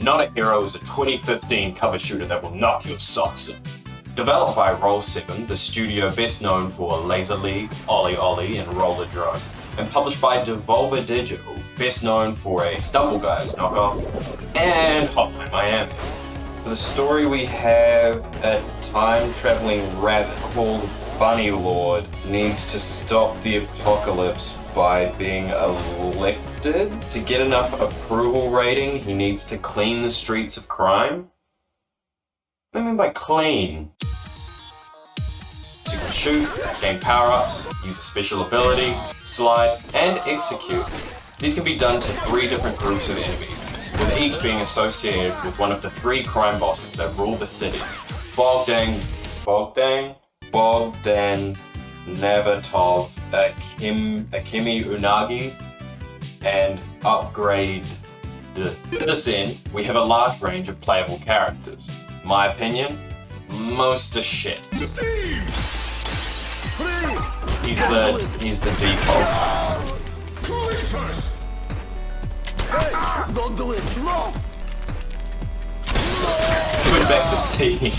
Not a Hero is a 2015 cover shooter that will knock your socks off. Developed by Roll7, the studio best known for Laser League, Ollie Ollie, and Roller Drone, and published by Devolver Digital, best known for a Stumble Guys knockoff, and Hotline Miami. For the story, we have a time-traveling rabbit called Bunny Lord needs to stop the apocalypse by being elected. To get enough approval rating, he needs to clean the streets of crime. What do I mean by clean? So you can shoot, gain power-ups, use a special ability, slide, and execute. These can be done to 3 different groups of enemies, with each being associated with one of the 3 crime bosses that rule the city. Bogdan Nabokov, Akemi Unagi, and Upgrade. To this end, we have a large range of playable characters. My opinion, most are shit. He's the default. Put back to Steve.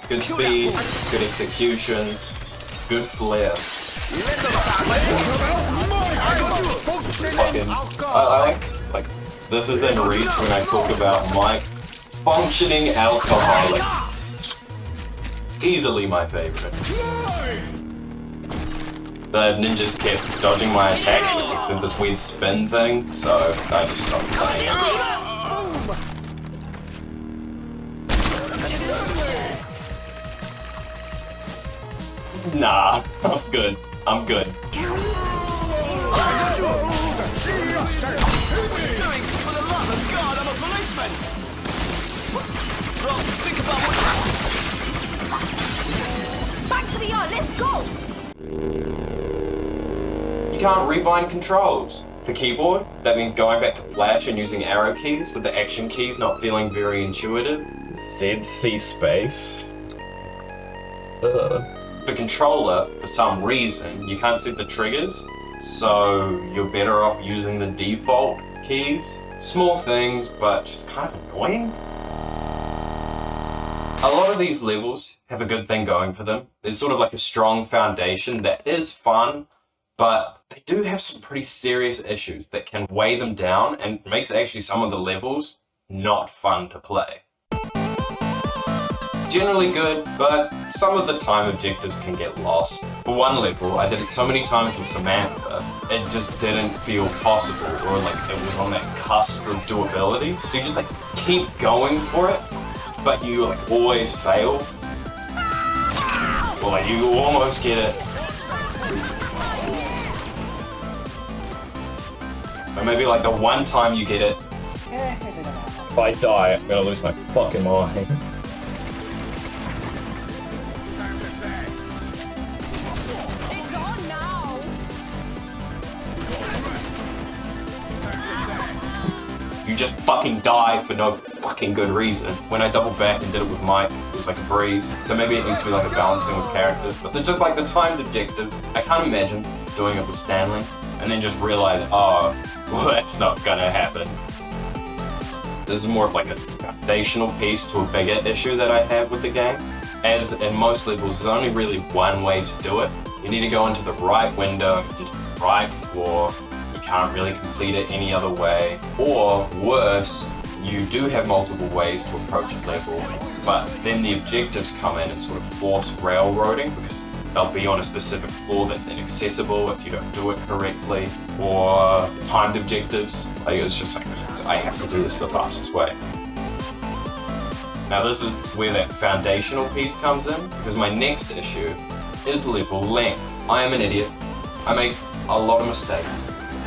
Good speed, good executions, good flair. I like this is in reach when I talk about Mike. Functioning alcoholic. Easily my favorite. The ninjas kept dodging my attacks with this weird spin thing, so I just stopped playing it. Nah, I'm good. Back to the yard, let's go! You can't rebind controls. For keyboard, that means going back to Flash and using arrow keys, with the action keys not feeling very intuitive. ZC space. For controller, for some reason, you can't set the triggers, so you're better off using the default keys. Small things, but just kind of annoying. A lot of these levels have a good thing going for them. There's sort of like a strong foundation that is fun, but they do have some pretty serious issues that can weigh them down and makes actually some of the levels not fun to play. Generally good, but some of the time objectives can get lost. For one level, I did it so many times with Samantha, it just didn't feel possible, or like it was on that cusp of doability. So you just like keep going for it, but you like always fail. Or like you almost get it. Or maybe like the one time you get it, if I die, I'm gonna lose my fucking mind. You just fucking die for no fucking good reason. When I doubled back and did it with Mike, it was like a breeze. So maybe it needs to be like a balancing with characters. But they're just like the timed objectives. I can't imagine doing it with Stanley and then just realize, oh, well, that's not gonna happen. This is more of like a foundational piece to a bigger issue that I have with the game. As in most levels, there's only really one way to do it. You need to go into the right window, into the right floor. Can't really complete it any other way, or worse, you do have multiple ways to approach a level, but then the objectives come in and sort of force railroading because they'll be on a specific floor that's inaccessible if you don't do it correctly, or timed objectives. Like, it's just like, I have to do this the fastest way. Now this is where that foundational piece comes in, because my next issue is level length. I am an idiot. I make a lot of mistakes.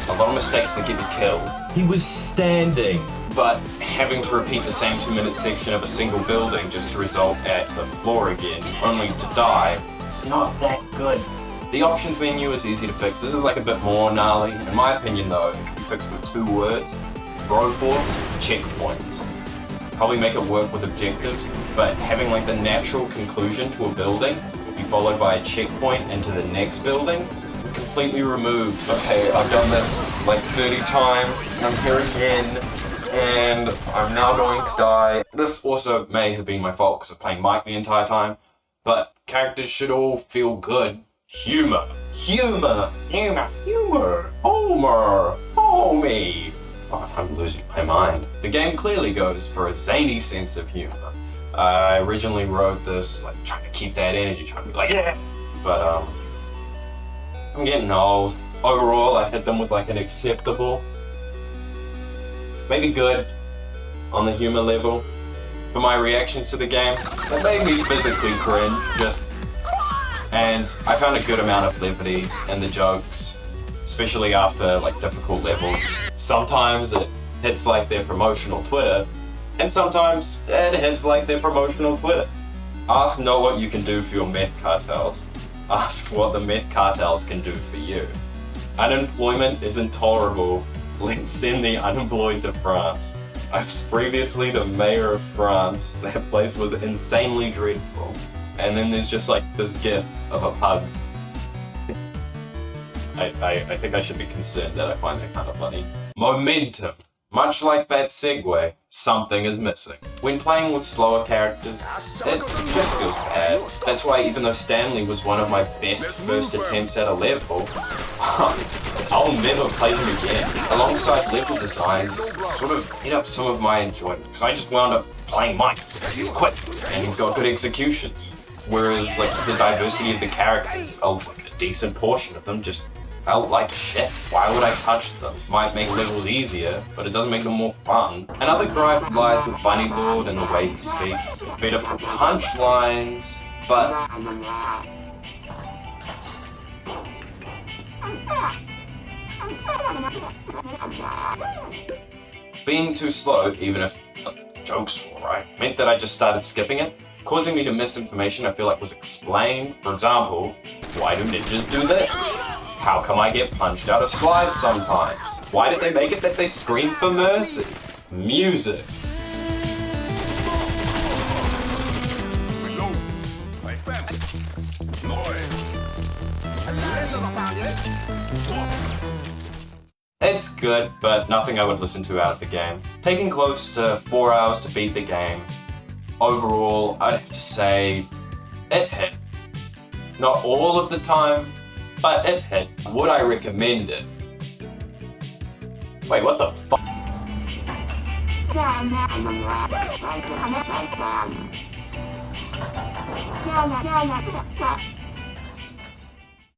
A lot of mistakes that get me killed. He was standing. But having to repeat the same 2-minute section of a single building just to result at the floor again, only to die, it's not that good. The options menu is easy to fix. This is like a bit more gnarly. In my opinion though, it can be fixed with 2 words. Broforth, checkpoints. Probably make it work with objectives, but having like the natural conclusion to a building would be followed by a checkpoint into the next building. Completely removed. Okay, I've done this like 30 times, and I'm here again, and I'm now going to die. This also may have been my fault because I'm playing Mike the entire time, but characters should all feel good. Humor. Humor. Humor. Humor. Homer. Homie. Oh, I'm losing my mind. The game clearly goes for a zany sense of humor. I originally wrote this like trying to keep that energy, trying to be like, yeah! But I'm getting old. Overall, I hit them with like an acceptable, maybe good on the humor level. For my reactions to the game, it made me physically cringe, and I found a good amount of levity in the jokes, especially after like difficult levels. Sometimes it hits like their promotional Twitter, and sometimes it hits like their promotional Twitter. Ask not what you can do for your meth cartels. Ask what the meth cartels can do for you. Unemployment is intolerable. Let's send the unemployed to France. I was previously the mayor of France. That place was insanely dreadful. And then there's just like this gif of a pug. I think I should be concerned that I find that kind of funny. Momentum. Much like that segue, something is missing. When playing with slower characters, it just feels bad. That's why even though Stanley was one of my best first attempts at a level, I'll never play him again. Alongside level designs, sort of ate up some of my enjoyment, because I just wound up playing Mike, because he's quick, and he's got good executions. Whereas like the diversity of the characters, a decent portion of them just felt like shit. Why would I touch them? Might make levels easier, but it doesn't make them more fun. Another gripe lies with Bunny Lord and the way he speaks. Better for punchlines, but being too slow, even if the jokes were alright, meant that I just started skipping it, causing me to miss information I feel like was explained. For example, why do ninjas do this? How come I get punched out of slides sometimes? Why did they make it that they scream for mercy? Music. It's good, but nothing I would listen to out of the game. Taking close to 4 hours to beat the game, overall, I'd have to say it hit. Not all of the time, but it hit. Would I recommend it? Wait, what the fuck?